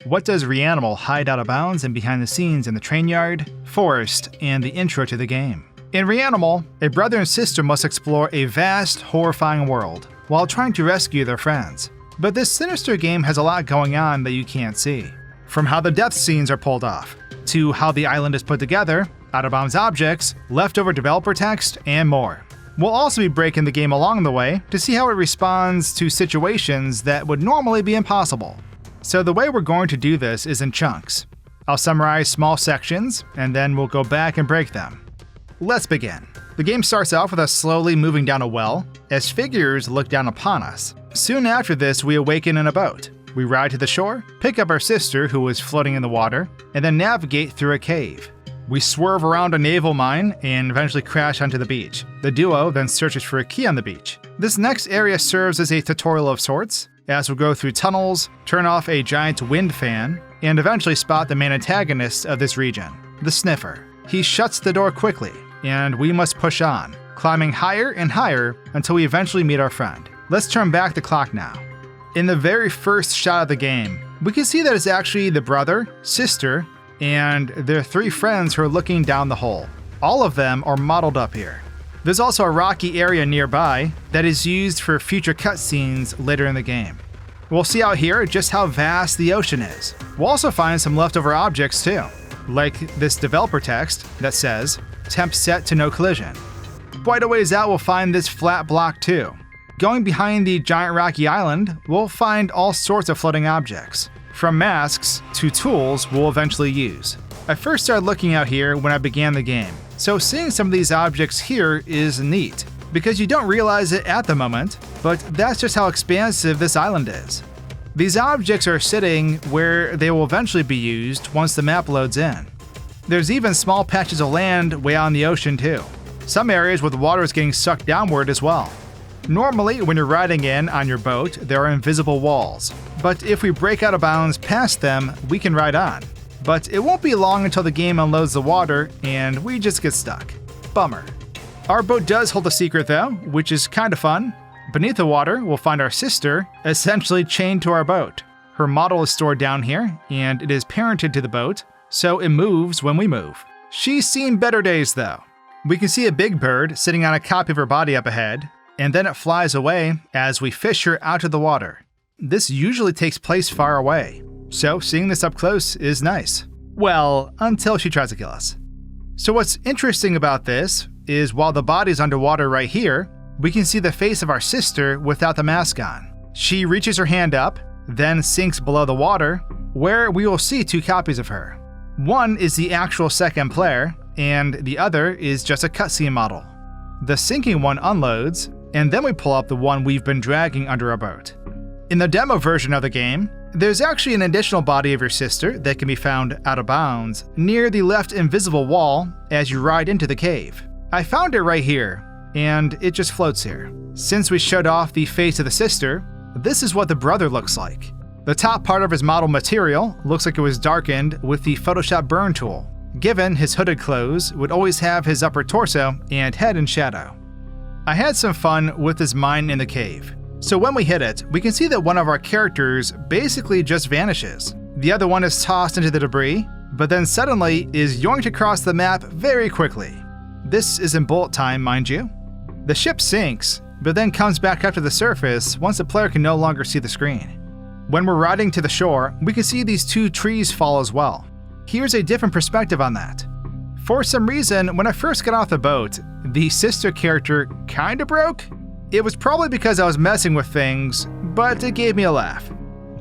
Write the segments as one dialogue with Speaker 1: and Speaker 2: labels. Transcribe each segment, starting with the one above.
Speaker 1: What does Reanimal hide out of bounds and behind the scenes in the trainyard, forest, and the intro to the game? In Reanimal, a brother and sister must explore a vast, horrifying world while trying to rescue their friends. But this sinister game has a lot going on that you can't see. From how the death scenes are pulled off, to how the island is put together, out-of-bounds objects, leftover developer text, and more. We'll also be breaking the game along the way to see how it responds to situations that would normally be impossible. So the way we're going to do this is in chunks. I'll summarize small sections, and then we'll go back and break them. Let's begin. The game starts off with us slowly moving down a well, as figures look down upon us. Soon after this, we awaken in a boat. We ride to the shore, pick up our sister who is floating in the water, and then navigate through a cave. We swerve around a naval mine and eventually crash onto the beach. The duo then searches for a key on the beach. This next area serves as a tutorial of sorts, as we go through tunnels, turn off a giant wind fan, and eventually spot the main antagonist of this region, the Sniffer. He shuts the door quickly, and we must push on, climbing higher and higher until we eventually meet our friend. Let's turn back the clock now. In the very first shot of the game, we can see that it's actually the brother, sister, and their three friends who are looking down the hole. All of them are modeled up here. There's also a rocky area nearby that is used for future cutscenes later in the game. We'll see out here just how vast the ocean is. We'll also find some leftover objects too, like this developer text that says, "Temp set to no collision." Quite a ways out we'll find this flat block too. Going behind the giant rocky island, we'll find all sorts of floating objects, from masks to tools we'll eventually use. I first started looking out here when I began the game, so seeing some of these objects here is neat, because you don't realize it at the moment, but that's just how expansive this island is. These objects are sitting where they will eventually be used once the map loads in. There's even small patches of land way out in the ocean too. Some areas where the water is getting sucked downward as well. Normally, when you're riding in on your boat, there are invisible walls, but if we break out of bounds past them, we can ride on. But it won't be long until the game unloads the water and we just get stuck. Bummer. Our boat does hold a secret though, which is kind of fun. Beneath the water, we'll find our sister, essentially chained to our boat. Her model is stored down here, and it is parented to the boat, so it moves when we move. She's seen better days though. We can see a big bird sitting on a copy of her body up ahead, and then it flies away as we fish her out of the water. This usually takes place far away, so seeing this up close is nice. Well, until she tries to kill us. So what's interesting about this is while the body's underwater right here, we can see the face of our sister without the mask on. She reaches her hand up, then sinks below the water, where we will see two copies of her. One is the actual second player, and the other is just a cutscene model. The sinking one unloads, and then we pull up the one we've been dragging under our boat. In the demo version of the game, there's actually an additional body of your sister that can be found out of bounds near the left invisible wall as you ride into the cave. I found it right here, and it just floats here. Since we showed off the face of the sister, this is what the brother looks like. The top part of his model material looks like it was darkened with the Photoshop burn tool, given his hooded clothes would always have his upper torso and head in shadow. I had some fun with this mine in the cave. So when we hit it, we can see that one of our characters basically just vanishes. The other one is tossed into the debris, but then suddenly is yoinked across the map very quickly. This is in bullet time, mind you. The ship sinks, but then comes back up to the surface once the player can no longer see the screen. When we're riding to the shore, we can see these two trees fall as well. Here's a different perspective on that. For some reason, when I first got off the boat, the sister character kinda broke. It was probably because I was messing with things, but it gave me a laugh.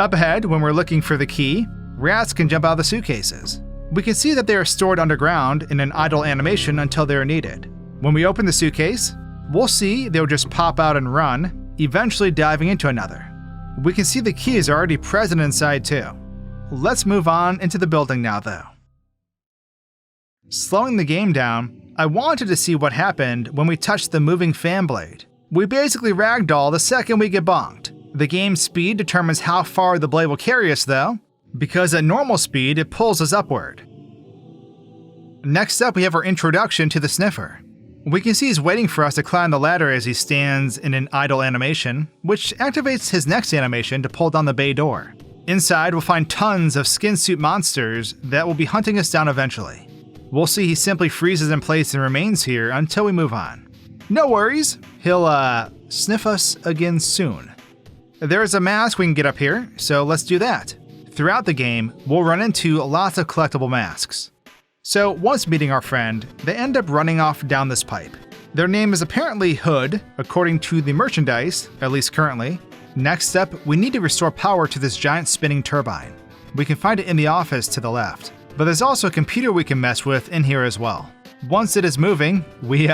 Speaker 1: Up ahead, when we're looking for the key, rats can jump out of the suitcases. We can see that they are stored underground in an idle animation until they are needed. When we open the suitcase, we'll see they'll just pop out and run, eventually diving into another. We can see the key is already present inside too. Let's move on into the building now though. Slowing the game down, I wanted to see what happened when we touched the moving fan blade. We basically ragdoll the second we get bonked. The game's speed determines how far the blade will carry us though, because at normal speed it pulls us upward. Next up we have our introduction to the Sniffer. We can see he's waiting for us to climb the ladder as he stands in an idle animation, which activates his next animation to pull down the bay door. Inside, we'll find tons of skin suit monsters that will be hunting us down eventually. We'll see he simply freezes in place and remains here until we move on. No worries, he'll sniff us again soon. There is a mask we can get up here, so let's do that. Throughout the game, we'll run into lots of collectible masks. So once meeting our friend, they end up running off down this pipe. Their name is apparently Hood, according to the merchandise, at least currently. Next up, we need to restore power to this giant spinning turbine. We can find it in the office to the left, but there's also a computer we can mess with in here as well. Once it is moving, we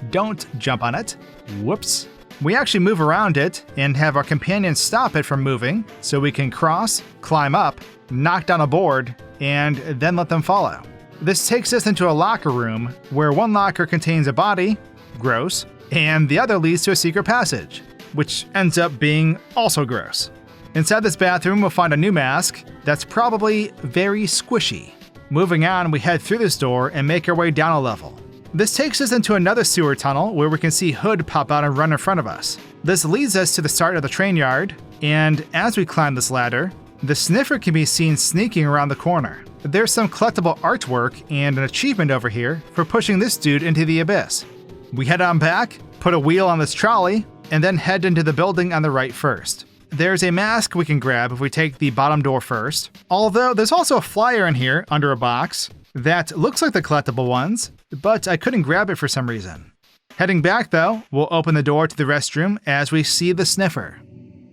Speaker 1: don't jump on it. Whoops. We actually move around it and have our companions stop it from moving so we can cross, climb up, knock down a board, and then let them follow. This takes us into a locker room where one locker contains a body, gross, and the other leads to a secret passage, which ends up being also gross. Inside this bathroom, we'll find a new mask that's probably very squishy. Moving on, we head through this door and make our way down a level. This takes us into another sewer tunnel where we can see Hood pop out and run in front of us. This leads us to the start of the trainyard, and as we climb this ladder, the sniffer can be seen sneaking around the corner. There's some collectible artwork and an achievement over here for pushing this dude into the abyss. We head on back, put a wheel on this trolley, and then head into the building on the right first. There's a mask we can grab if we take the bottom door first, although there's also a flyer in here under a box that looks like the collectible ones, but I couldn't grab it for some reason. Heading back though, we'll open the door to the restroom as we see the sniffer.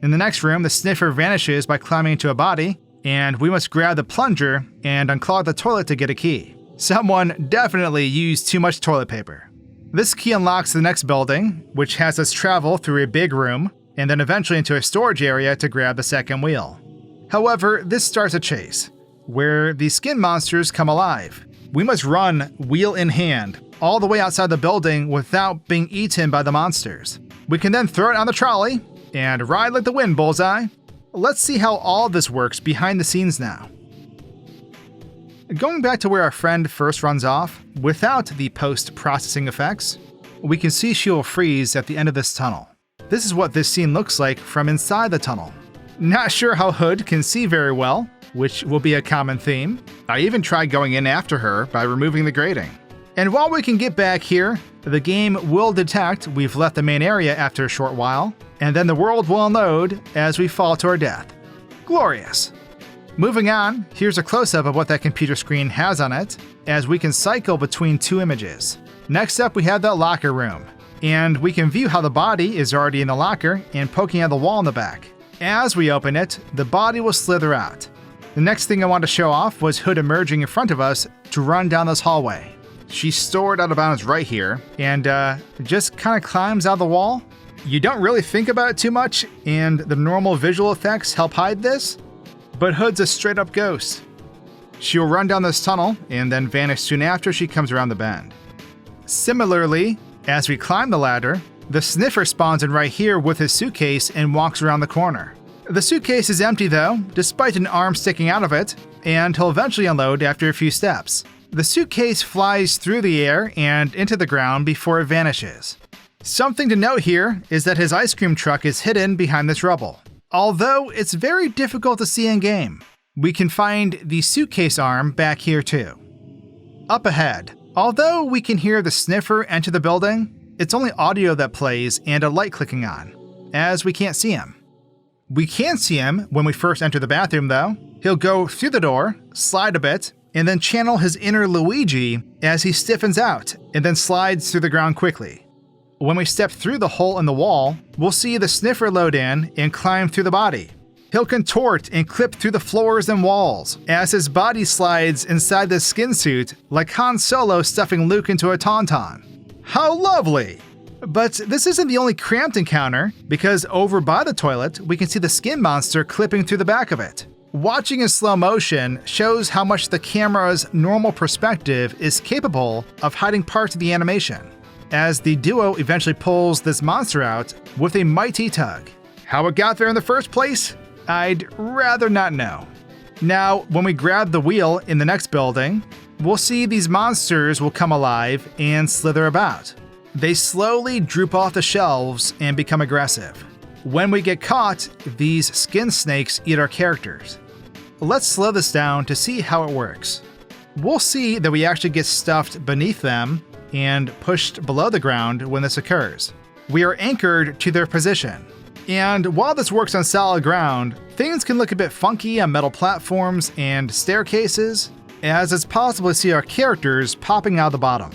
Speaker 1: In the next room, the sniffer vanishes by climbing into a body, and we must grab the plunger and unclog the toilet to get a key. Someone definitely used too much toilet paper. This key unlocks the next building, which has us travel through a big room, and then eventually into a storage area to grab the second wheel. However, this starts a chase, where the skin monsters come alive. We must run, wheel in hand, all the way outside the building without being eaten by the monsters. We can then throw it on the trolley, and ride like the wind, Bullseye. Let's see how all this works behind the scenes now. Going back to where our friend first runs off, without the post-processing effects, we can see she will freeze at the end of this tunnel. This is what this scene looks like from inside the tunnel. Not sure how Hood can see very well, which will be a common theme. I even tried going in after her by removing the grating. And while we can get back here, the game will detect we've left the main area after a short while, and then the world will unload as we fall to our death. Glorious! Moving on, here's a close-up of what that computer screen has on it, as we can cycle between two images. Next up, we have that locker room, and we can view how the body is already in the locker and poking out the wall in the back. As we open it, the body will slither out. The next thing I wanted to show off was Hood emerging in front of us to run down this hallway. She's stored out of bounds right here, and just kind of climbs out the wall. You don't really think about it too much, and the normal visual effects help hide this, but Hood's a straight-up ghost. She'll run down this tunnel and then vanish soon after she comes around the bend. Similarly, as we climb the ladder, the sniffer spawns in right here with his suitcase and walks around the corner. The suitcase is empty though, despite an arm sticking out of it, and he'll eventually unload after a few steps. The suitcase flies through the air and into the ground before it vanishes. Something to note here is that his ice cream truck is hidden behind this rubble, although it's very difficult to see in-game. We can find the suitcase arm back here too. Up ahead, although we can hear the sniffer enter the building, it's only audio that plays and a light clicking on, as we can't see him. We can see him when we first enter the bathroom though. He'll go through the door, slide a bit, and then channel his inner Luigi as he stiffens out and then slides through the ground quickly. When we step through the hole in the wall, we'll see the sniffer load in and climb through the body. He'll contort and clip through the floors and walls as his body slides inside the skin suit like Han Solo stuffing Luke into a tauntaun. How lovely! But this isn't the only cramped encounter, because over by the toilet, we can see the skin monster clipping through the back of it. Watching in slow motion shows how much the camera's normal perspective is capable of hiding parts of the animation, as the duo eventually pulls this monster out with a mighty tug. How it got there in the first place? I'd rather not know. Now, when we grab the wheel in the next building, we'll see these monsters will come alive and slither about. They slowly droop off the shelves and become aggressive. When we get caught, these skin snakes eat our characters. let's slow this down to see how it works. We'll see that we actually get stuffed beneath them and pushed below the ground when this occurs. We are anchored to their position. And while this works on solid ground, things can look a bit funky on metal platforms and staircases, as it's possible to see our characters popping out of the bottom.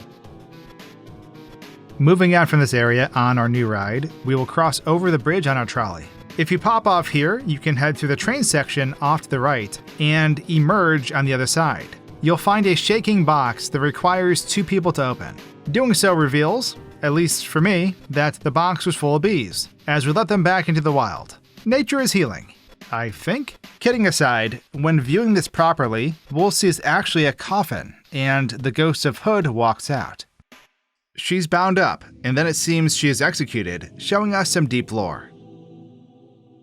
Speaker 1: Moving on from this area on our new ride, we will cross over the bridge on our trolley. If you pop off here, you can head through the train section off to the right and emerge on the other side. You'll find a shaking box that requires 2 people to open. Doing so reveals, at least for me, that the box was full of bees, as we let them back into the wild. Nature is healing, I think. Kidding aside, when viewing this properly, we'll see it's actually a coffin, and the ghost of Hood walks out. She's bound up, and then it seems she is executed, showing us some deep lore.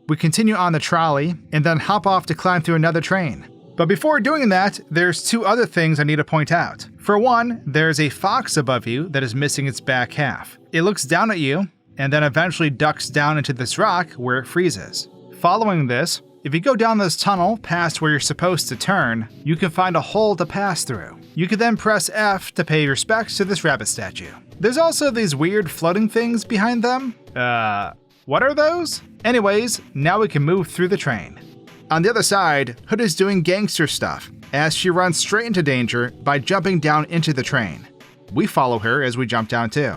Speaker 1: We continue on the trolley, and then hop off to climb through another train. But before doing that, there's 2 other things I need to point out. For one, there's a fox above you that is missing its back half. It looks down at you, and then eventually ducks down into this rock where it freezes. Following this, if you go down this tunnel past where you're supposed to turn, you can find a hole to pass through. You can then press F to pay respects to this rabbit statue. There's also these weird floating things behind them. What are those? Anyways, now we can move through the train. On the other side, Hood is doing gangster stuff, as she runs straight into danger by jumping down into the train. We follow her as we jump down too.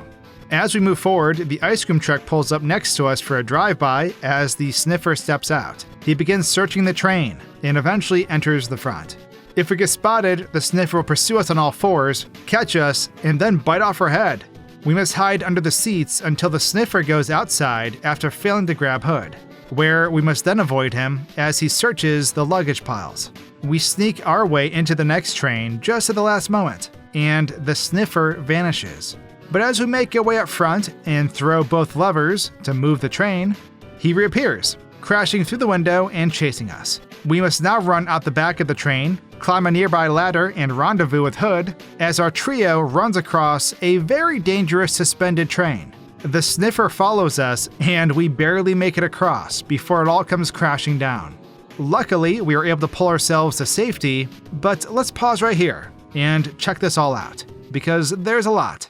Speaker 1: As we move forward, the ice cream truck pulls up next to us for a drive-by as the sniffer steps out. He begins searching the train, and eventually enters the front. If we get spotted, the sniffer will pursue us on all 4s, catch us, and then bite off our head. We must hide under the seats until the sniffer goes outside after failing to grab Hood, where we must then avoid him as he searches the luggage piles. We sneak our way into the next train just at the last moment, and the sniffer vanishes. But as we make our way up front and throw both levers to move the train, he reappears, crashing through the window and chasing us. We must now run out the back of the train, climb a nearby ladder, and rendezvous with Hood as our trio runs across a very dangerous suspended train. The sniffer follows us, and we barely make it across before it all comes crashing down. Luckily, we were able to pull ourselves to safety, but let's pause right here and check this all out, because there's a lot.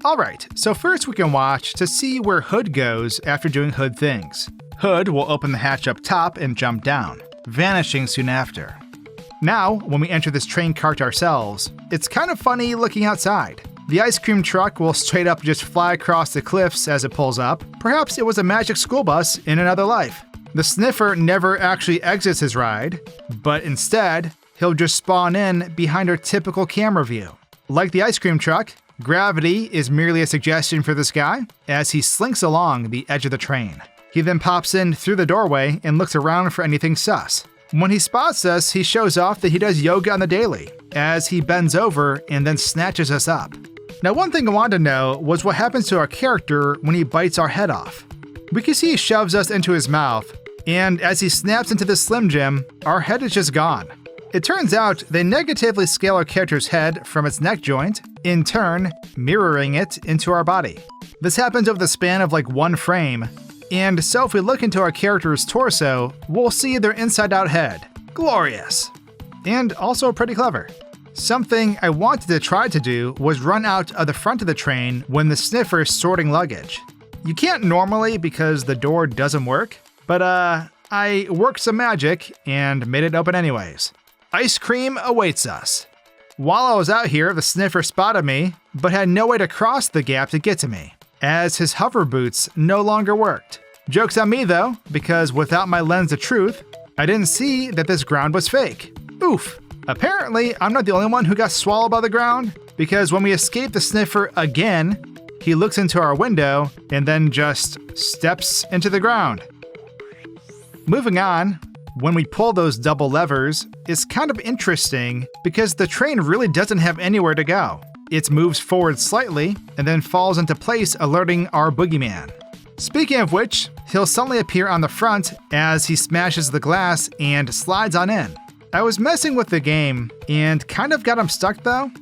Speaker 1: Alright, so first we can watch to see where Hood goes after doing Hood things. Hood will open the hatch up top and jump down, vanishing soon after. Now, when we enter this train cart ourselves, it's kind of funny looking outside. The ice cream truck will straight up just fly across the cliffs as it pulls up. Perhaps it was a magic school bus in another life. The sniffer never actually exits his ride, but instead, he'll just spawn in behind our typical camera view. Like the ice cream truck, gravity is merely a suggestion for this guy as he slinks along the edge of the train. He then pops in through the doorway and looks around for anything sus. When he spots us, he shows off that he does yoga on the daily, as he bends over and then snatches us up. Now, one thing I wanted to know was what happens to our character when he bites our head off. We can see he shoves us into his mouth, and as he snaps into the Slim Jim, our head is just gone. It turns out they negatively scale our character's head from its neck joint, in turn, mirroring it into our body. This happens over the span of like 1 frame, and so if we look into our character's torso, we'll see their inside-out head. Glorious! And also pretty clever. Something I wanted to try to do was run out of the front of the train when the sniffer is sorting luggage. You can't normally because the door doesn't work, but I worked some magic and made it open anyways. Ice cream awaits us. While I was out here, the sniffer spotted me, but had no way to cross the gap to get to me, as his hover boots no longer worked. Joke's on me though, because without my lens of truth, I didn't see that this ground was fake. Oof. Apparently, I'm not the only one who got swallowed by the ground, because when we escape the sniffer again, he looks into our window and then just steps into the ground. Moving on, when we pull those double levers, it's kind of interesting because the train really doesn't have anywhere to go. It moves forward slightly and then falls into place, alerting our boogeyman. Speaking of which, he'll suddenly appear on the front as he smashes the glass and slides on in. I was messing with the game and kind of got him stuck though.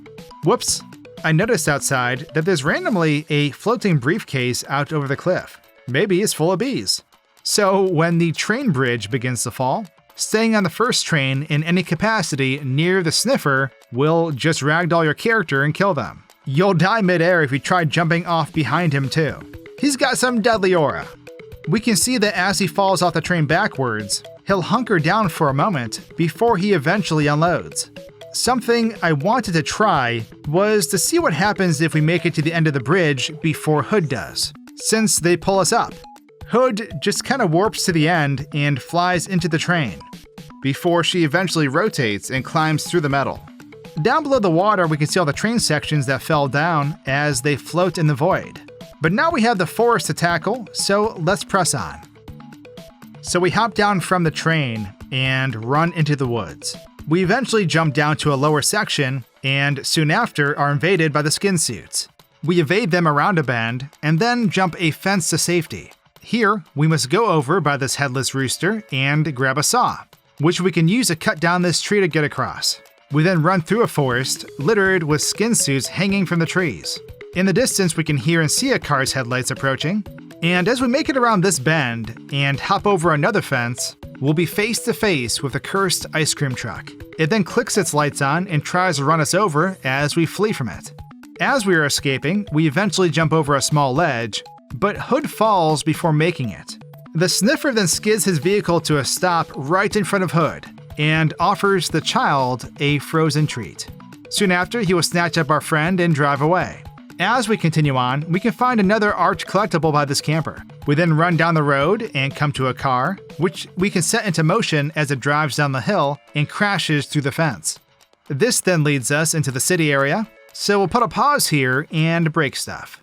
Speaker 1: Whoops. I noticed outside that there's randomly a floating briefcase out over the cliff. Maybe it's full of bees. So when the train bridge begins to fall, Staying on the first train in any capacity near the sniffer will just ragdoll your character and kill them. You'll die midair if you try jumping off behind him too. He's got some deadly aura. We can see that as he falls off the train backwards, he'll hunker down for a moment before he eventually unloads. Something I wanted to try was to see what happens if we make it to the end of the bridge before Hood does, since they pull us up. Hood just kind of warps to the end and flies into the train, before she eventually rotates and climbs through the metal. Down below the water, we can see all the train sections that fell down as they float in the void. But now we have the forest to tackle, so let's press on. So we hop down from the train and run into the woods. We eventually jump down to a lower section, and soon after are invaded by the skin suits. We evade them around a bend, and then jump a fence to safety. Here, we must go over by this headless rooster and grab a saw, which we can use to cut down this tree to get across. We then run through a forest littered with skin suits hanging from the trees. In the distance, we can hear and see a car's headlights approaching, and as we make it around this bend and hop over another fence, we'll be face to face with a cursed ice cream truck. It then clicks its lights on and tries to run us over as we flee from it. As we are escaping, we eventually jump over a small ledge, but Hood falls before making it. The sniffer then skids his vehicle to a stop right in front of Hood and offers the child a frozen treat. Soon after, he will snatch up our friend and drive away. As we continue on, we can find another arch collectible by this camper. We then run down the road and come to a car, which we can set into motion as it drives down the hill and crashes through the fence. This then leads us into the city area, so we'll put a pause here and break stuff.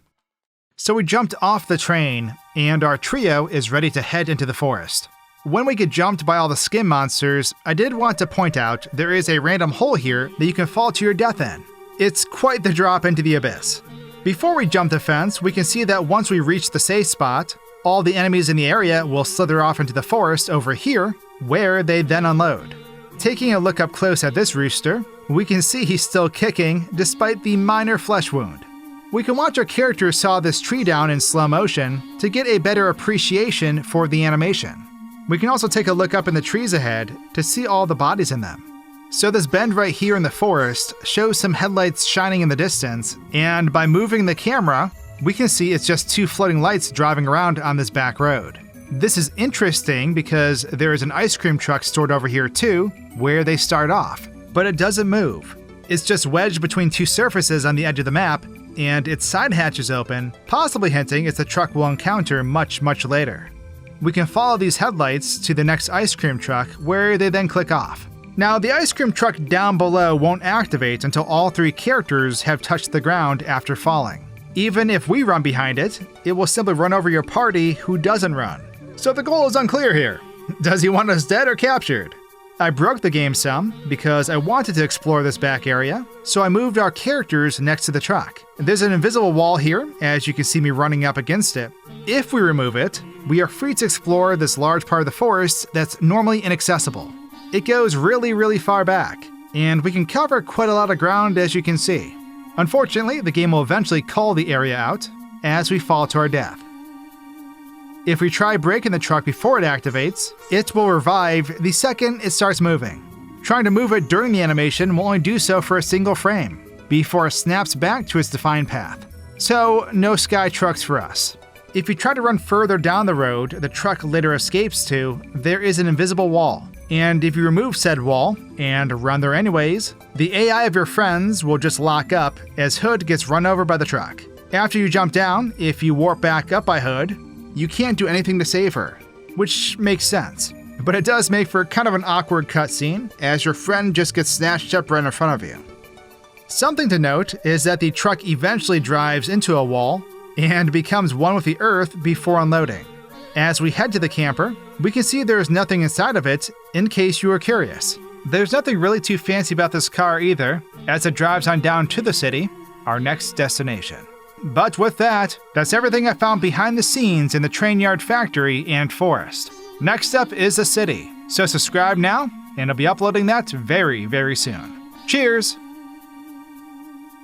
Speaker 1: So we jumped off the train, and our trio is ready to head into the forest. When we get jumped by all the skin monsters, I did want to point out there is a random hole here that you can fall to your death in. It's quite the drop into the abyss. Before we jump the fence, we can see that once we reach the safe spot, all the enemies in the area will slither off into the forest over here, where they then unload. Taking a look up close at this rooster, we can see he's still kicking despite the minor flesh wound. We can watch our character saw this tree down in slow motion to get a better appreciation for the animation. We can also take a look up in the trees ahead to see all the bodies in them. So this bend right here in the forest shows some headlights shining in the distance, and by moving the camera, we can see it's just two floating lights driving around on this back road. This is interesting because there is an ice cream truck stored over here too, where they start off, but it doesn't move. It's just wedged between two surfaces on the edge of the map, and its side hatch is open, possibly hinting it's a truck we'll encounter much later. We can follow these headlights to the next ice cream truck, where they then click off. Now, the ice cream truck down below won't activate until all three characters have touched the ground after falling. Even if we run behind it, it will simply run over your party who doesn't run. So the goal is unclear here. Does he want us dead or captured? I broke the game some because I wanted to explore this back area, so I moved our characters next to the truck. There's an invisible wall here, as you can see me running up against it. If we remove it, we are free to explore this large part of the forest that's normally inaccessible. It goes really far back, and we can cover quite a lot of ground as you can see. Unfortunately, the game will eventually call the area out as we fall to our death. If we try braking the truck before it activates, it will revive the second it starts moving. Trying to move it during the animation will only do so for a single frame, before it snaps back to its defined path. So, no sky trucks for us. If you try to run further down the road the truck later escapes to, there is an invisible wall. And if you remove said wall, and run there anyways, the AI of your friends will just lock up as Hood gets run over by the truck. After you jump down, if you warp back up by Hood, you can't do anything to save her, which makes sense. But it does make for kind of an awkward cutscene, as your friend just gets snatched up right in front of you. Something to note is that the truck eventually drives into a wall and becomes one with the earth before unloading. As we head to the camper, we can see there is nothing inside of it, in case you were curious. There's nothing really too fancy about this car either, as it drives on down to the city, our next destination. But with that, that's everything I found behind the scenes in the trainyard factory and forest. Next up is the city, so subscribe now, and I'll be uploading that very soon. Cheers!